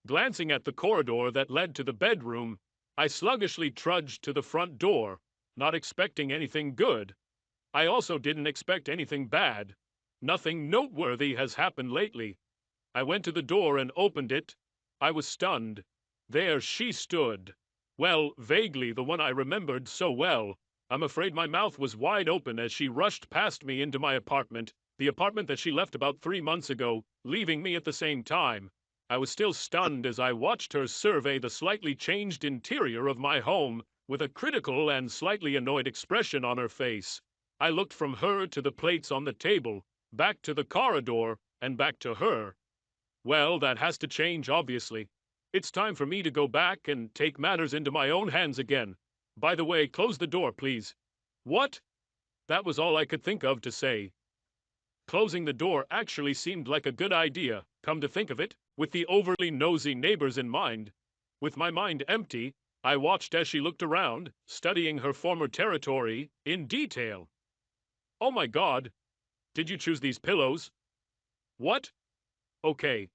Glancing at the corridor that led to the bedroom, I sluggishly trudged to the front door, not expecting anything good. I also didn't expect anything bad. Nothing noteworthy has happened lately. I went to the door and opened it. I was stunned. There she stood. Well, vaguely the one I remembered so well. I'm afraid my mouth was wide open as she rushed past me into my apartment, the apartment that she left about 3 months ago, leaving me at the same time. I was still stunned as I watched her survey the slightly changed interior of my home, with a critical and slightly annoyed expression on her face. I looked from her to the plates on the table, back to the corridor, and back to her. Well, that has to change, obviously. It's time for me to go back and take matters into my own hands again. By the way, close the door, please. What? That was all I could think of to say. Closing the door actually seemed like a good idea, come to think of it, with the overly nosy neighbors in mind. With my mind empty, I watched as she looked around, studying her former territory in detail. Oh my God! Did you choose these pillows? What? Okay.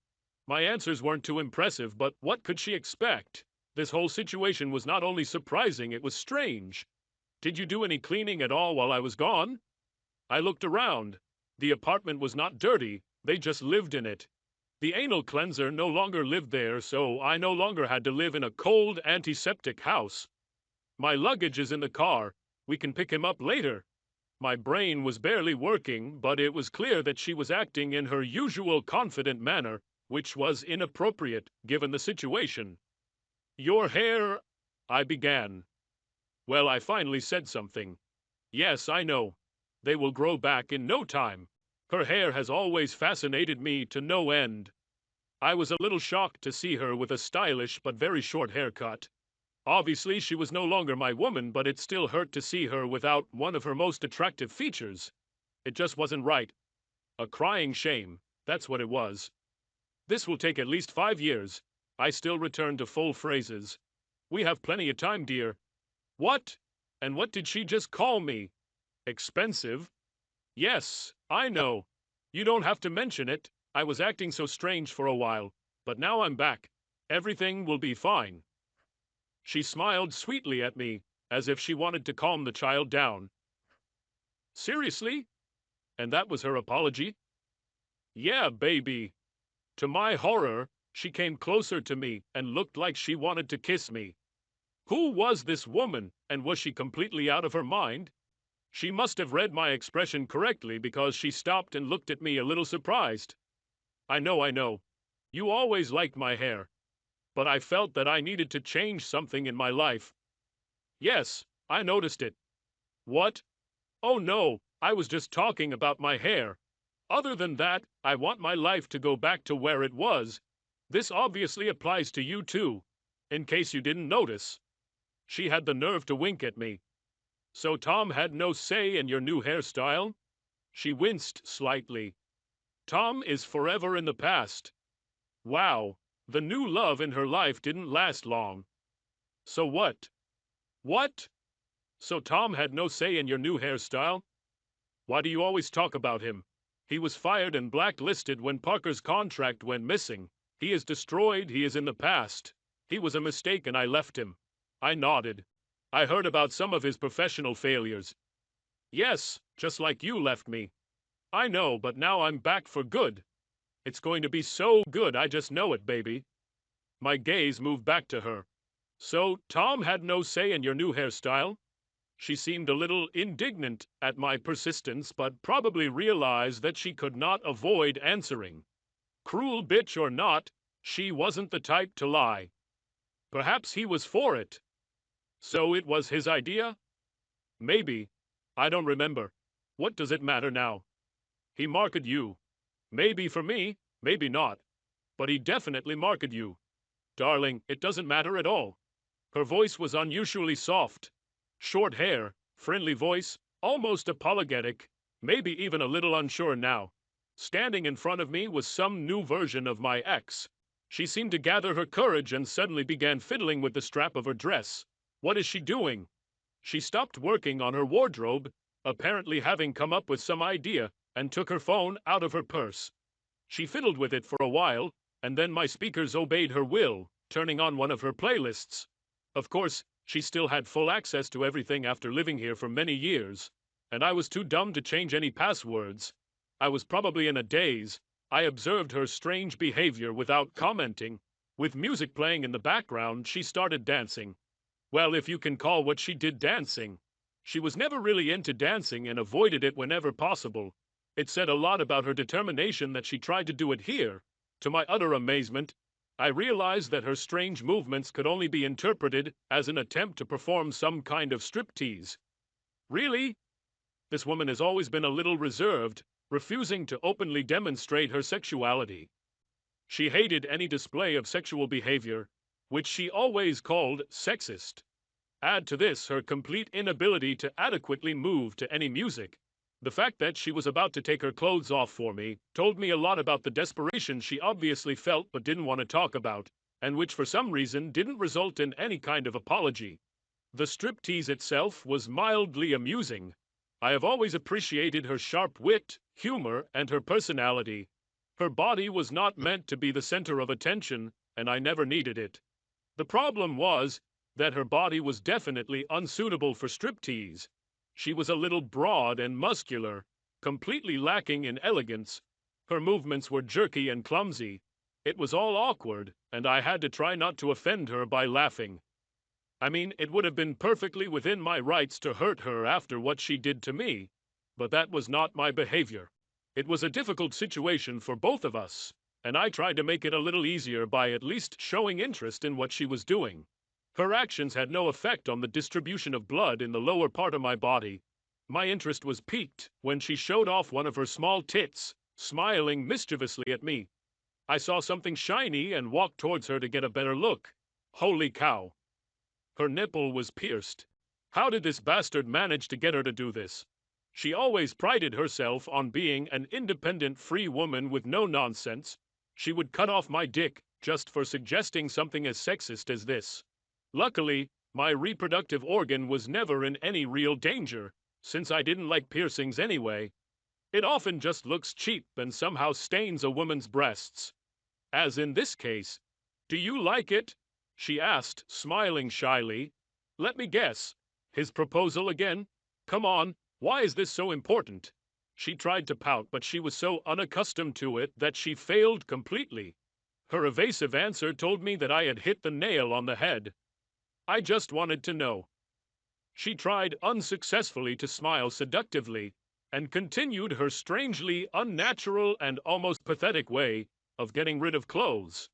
My answers weren't too impressive, but what could she expect? This whole situation was not only surprising, it was strange. Did you do any cleaning at all while I was gone? I looked around. The apartment was not dirty, they just lived in it. The anal cleanser no longer lived there, so I no longer had to live in a cold, antiseptic house. My luggage is in the car. We can pick him up later. My brain was barely working, but it was clear that she was acting in her usual confident manner, which was inappropriate given the situation. Your hair, I began. Well, I finally said something. Yes, I know. They will grow back in no time. Her hair has always fascinated me to no end. I was a little shocked to see her with a stylish but very short haircut. Obviously, she was no longer my woman, but it still hurt to see her without one of her most attractive features. It just wasn't right. A crying shame, that's what it was. This will take at least 5 years. I still return to full phrases. We have plenty of time, dear. What? And what did she just call me? Expensive? Yes, I know. You don't have to mention it. I was acting so strange for a while, but now I'm back. Everything will be fine. She smiled sweetly at me, as if she wanted to calm the child down. Seriously? And that was her apology? Yeah, baby. To my horror, she came closer to me and looked like she wanted to kiss me. Who was this woman, and was she completely out of her mind? She must have read my expression correctly because she stopped and looked at me a little surprised. I know. You always liked my hair. But I felt that I needed to change something in my life. Yes, I noticed it. What? Oh no, I was just talking about my hair. Other than that, I want my life to go back to where it was. This obviously applies to you too, in case you didn't notice. She had the nerve to wink at me. So Tom had no say in your new hairstyle? She winced slightly. Tom is forever in the past. Wow, the new love in her life didn't last long. So what? What? So Tom had no say in your new hairstyle? Why do you always talk about him? He was fired and blacklisted when Parker's contract went missing. He is destroyed, he is in the past. He was a mistake and I left him. I nodded. I heard about some of his professional failures. Yes, just like you left me. I know, but now I'm back for good. It's going to be so good, I just know it, baby. My gaze moved back to her. So, Tom had no say in your new hairstyle? She seemed a little indignant at my persistence, but probably realized that she could not avoid answering. Cruel bitch or not, she wasn't the type to lie. Perhaps he was for it. So it was his idea? Maybe. I don't remember. What does it matter now? He marketed you. Maybe for me, maybe not. But he definitely marketed you. Darling, it doesn't matter at all. Her voice was unusually soft. Short hair, friendly voice, almost apologetic, maybe even a little unsure now. Standing in front of me was some new version of my ex. She seemed to gather her courage and suddenly began fiddling with the strap of her dress. What is she doing? She stopped working on her wardrobe, apparently having come up with some idea, and took her phone out of her purse. She fiddled with it for a while, and then my speakers obeyed her will, turning on one of her playlists. Of course, she still had full access to everything after living here for many years, and I was too dumb to change any passwords. I was probably in a daze. I observed her strange behavior without commenting. With music playing in the background, she started dancing. Well, if you can call what she did dancing. She was never really into dancing and avoided it whenever possible. It said a lot about her determination that she tried to do it here. To my utter amazement, I realized that her strange movements could only be interpreted as an attempt to perform some kind of striptease. Really? This woman has always been a little reserved, refusing to openly demonstrate her sexuality. She hated any display of sexual behavior, which she always called sexist. Add to this her complete inability to adequately move to any music. The fact that she was about to take her clothes off for me told me a lot about the desperation she obviously felt but didn't want to talk about, and which for some reason didn't result in any kind of apology. The striptease itself was mildly amusing. I have always appreciated her sharp wit, humor, and her personality. Her body was not meant to be the center of attention, and I never needed it. The problem was that her body was definitely unsuitable for striptease. She was a little broad and muscular, completely lacking in elegance. Her movements were jerky and clumsy. It was all awkward, and I had to try not to offend her by laughing. I mean, it would have been perfectly within my rights to hurt her after what she did to me, but that was not my behavior. It was a difficult situation for both of us, and I tried to make it a little easier by at least showing interest in what she was doing. Her actions had no effect on the distribution of blood in the lower part of my body. My interest was piqued when she showed off one of her small tits, smiling mischievously at me. I saw something shiny and walked towards her to get a better look. Holy cow! Her nipple was pierced. How did this bastard manage to get her to do this? She always prided herself on being an independent, free woman with no nonsense. She would cut off my dick just for suggesting something as sexist as this. Luckily, my reproductive organ was never in any real danger, since I didn't like piercings anyway. It often just looks cheap and somehow stains a woman's breasts. As in this case. Do you like it? She asked, smiling shyly. Let me guess. His proposal again? Come on, why is this so important? She tried to pout, but she was so unaccustomed to it that she failed completely. Her evasive answer told me that I had hit the nail on the head. I just wanted to know. She tried unsuccessfully to smile seductively, and continued her strangely unnatural and almost pathetic way of getting rid of clothes.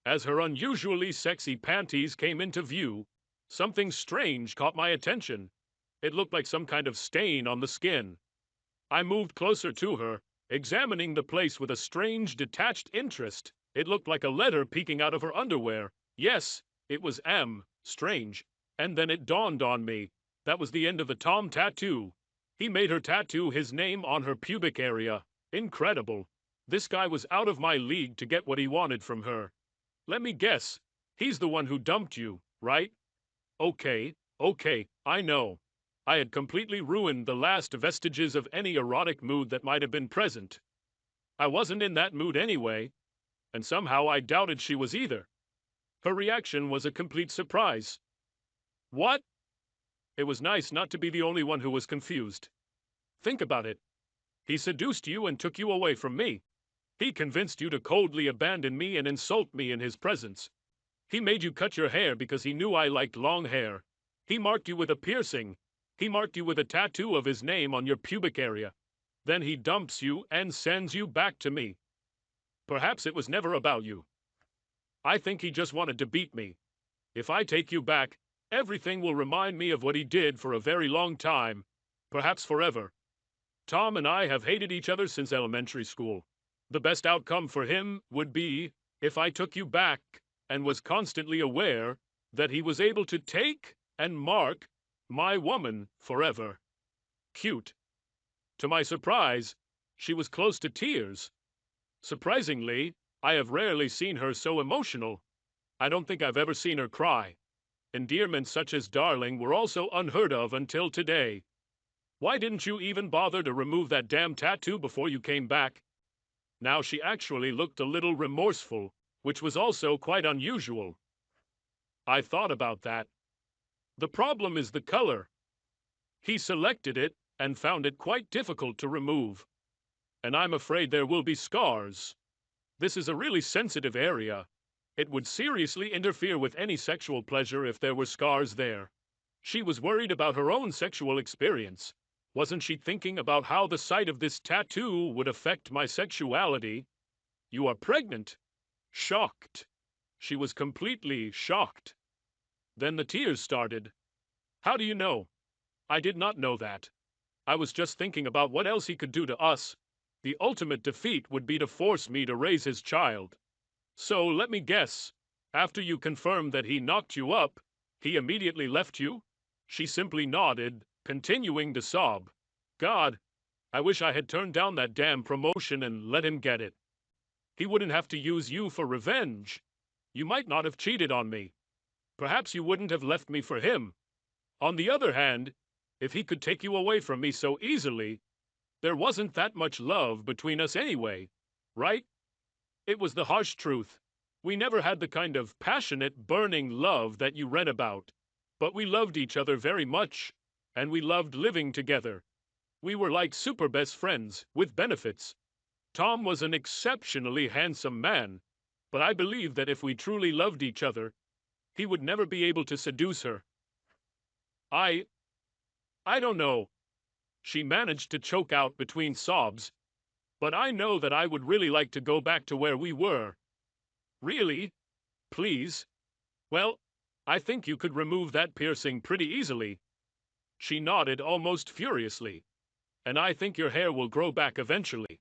As her unusually sexy panties came into view, something strange caught my attention. It looked like some kind of stain on the skin. I moved closer to her, examining the place with a strange, detached interest. It looked like a letter peeking out of her underwear. Yes, it was M. Strange. And then it dawned on me. That was the end of the Tom tattoo. He made her tattoo his name on her pubic area. Incredible. This guy was out of my league to get what he wanted from her. Let me guess. He's the one who dumped you, right? Okay, I know. I had completely ruined the last vestiges of any erotic mood that might have been present. I wasn't in that mood anyway, and somehow I doubted she was either. Her reaction was a complete surprise. What? It was nice not to be the only one who was confused. Think about it. He seduced you and took you away from me. He convinced you to coldly abandon me and insult me in his presence. He made you cut your hair because he knew I liked long hair. He marked you with a piercing. He marked you with a tattoo of his name on your pubic area. Then he dumps you and sends you back to me. Perhaps it was never about you. I think he just wanted to beat me. If I take you back, everything will remind me of what he did for a very long time, perhaps forever. Tom and I have hated each other since elementary school. The best outcome for him would be if I took you back and was constantly aware that he was able to take and mark my woman forever. Cute. To my surprise, she was close to tears. Surprisingly, I have rarely seen her so emotional. I don't think I've ever seen her cry. Endearments such as darling were also unheard of until today. Why didn't you even bother to remove that damn tattoo before you came back? Now she actually looked a little remorseful. which was also quite unusual. I thought about that. The problem is the color. He selected it and found it quite difficult to remove. And I'm afraid there will be scars. This is a really sensitive area. It would seriously interfere with any sexual pleasure if there were scars there. She was worried about her own sexual experience. Wasn't she thinking about how the sight of this tattoo would affect my sexuality? You are pregnant? Shocked. She was completely shocked. Then the tears started. How do you know? I did not know that. I was just thinking about what else he could do to us. The ultimate defeat would be to force me to raise his child. So let me guess. After you confirmed that he knocked you up, he immediately left you? She simply nodded, continuing to sob. God, I wish I had turned down that damn promotion and let him get it. He wouldn't have to use you for revenge. You might not have cheated on me. Perhaps you wouldn't have left me for him. On the other hand, if he could take you away from me so easily, there wasn't that much love between us anyway, right? It was the harsh truth. We never had the kind of passionate, burning love that you read about. But we loved each other very much, and we loved living together. We were like super best friends, with benefits. Tom was an exceptionally handsome man, but I believe that if we truly loved each other, he would never be able to seduce her. I don't know. She managed to choke out between sobs. But I know that I would really like to go back to where we were. Really? Please? Well, I think you could remove that piercing pretty easily. She nodded almost furiously. And I think your hair will grow back eventually.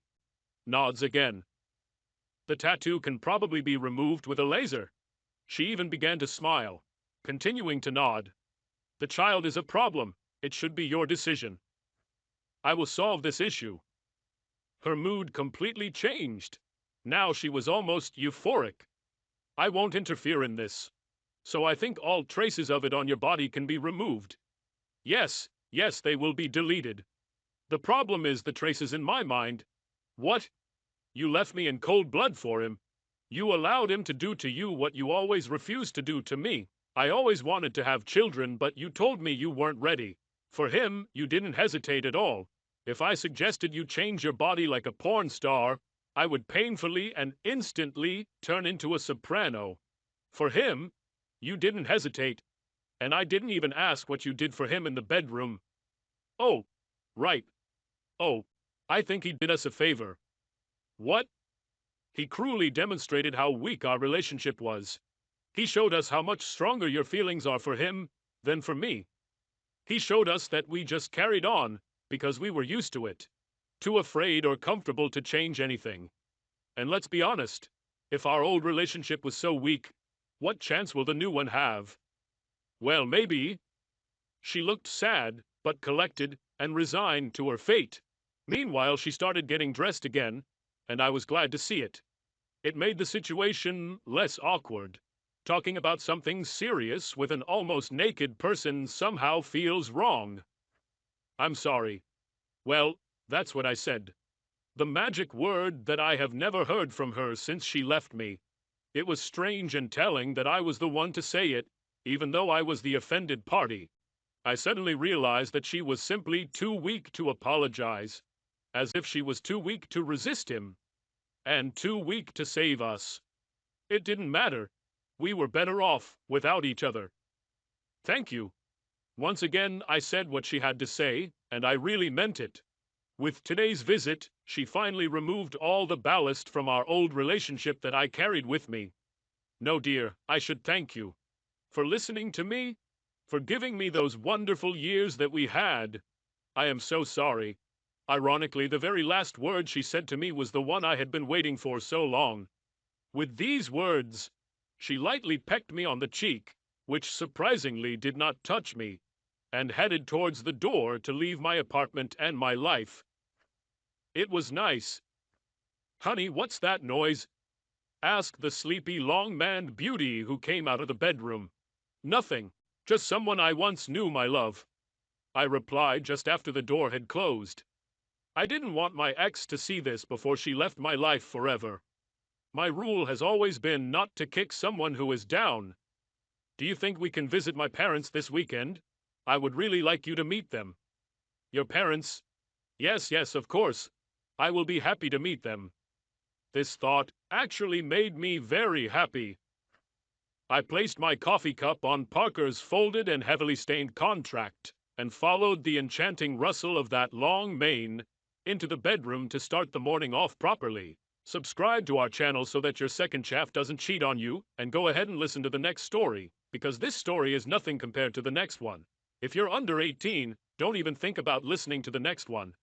Nods again. The tattoo can probably be removed with a laser. She even began to smile, continuing to nod. The child is a problem. It should be your decision. I will solve this issue. Her mood completely changed. Now she was almost euphoric. I won't interfere in this. So I think all traces of it on your body can be removed. Yes, they will be deleted. The problem is the traces in my mind. What? You left me in cold blood for him. You allowed him to do to you what you always refused to do to me. I always wanted to have children, but you told me you weren't ready. For him, you didn't hesitate at all. If I suggested you change your body like a porn star, I would painfully and instantly turn into a soprano. For him, you didn't hesitate, and I didn't even ask what you did for him in the bedroom. Oh, right. Oh, I think he did us a favor. What? He cruelly demonstrated how weak our relationship was. He showed us how much stronger your feelings are for him than for me. He showed us that we just carried on because we were used to it, too afraid or comfortable to change anything. And let's be honest, if our old relationship was so weak, what chance will the new one have? Well, maybe. She looked sad, but collected and resigned to her fate. Meanwhile, she started getting dressed again, and I was glad to see it. It made the situation less awkward. Talking about something serious with an almost naked person somehow feels wrong. I'm sorry. Well, that's what I said. The magic word that I have never heard from her since she left me. It was strange and telling that I was the one to say it, even though I was the offended party. I suddenly realized that she was simply too weak to apologize, as if she was too weak to resist him, and too weak to save us. It didn't matter. We were better off without each other. Thank you. Once again, I said what she had to say, and I really meant it. With today's visit, she finally removed all the ballast from our old relationship that I carried with me. No, dear, I should thank you. For listening to me, for giving me those wonderful years that we had. I am so sorry. Ironically, the very last word she said to me was the one I had been waiting for so long. With these words, she lightly pecked me on the cheek, which surprisingly did not touch me, and headed towards the door to leave my apartment and my life. It was nice. Honey, what's that noise? Asked the sleepy, long-maned beauty who came out of the bedroom. Nothing. Just someone I once knew, my love. I replied just after the door had closed. I didn't want my ex to see this before she left my life forever. My rule has always been not to kick someone who is down. Do you think we can visit my parents this weekend? I would really like you to meet them. Your parents? Yes, yes, of course. I will be happy to meet them. This thought actually made me very happy. I placed my coffee cup on Parker's folded and heavily stained contract and followed the enchanting rustle of that long mane into the bedroom to start the morning off properly. Subscribe to our channel so that your second chaff doesn't cheat on you, and go ahead and listen to the next story, because this story is nothing compared to the next one. If you're under 18, don't even think about listening to the next one.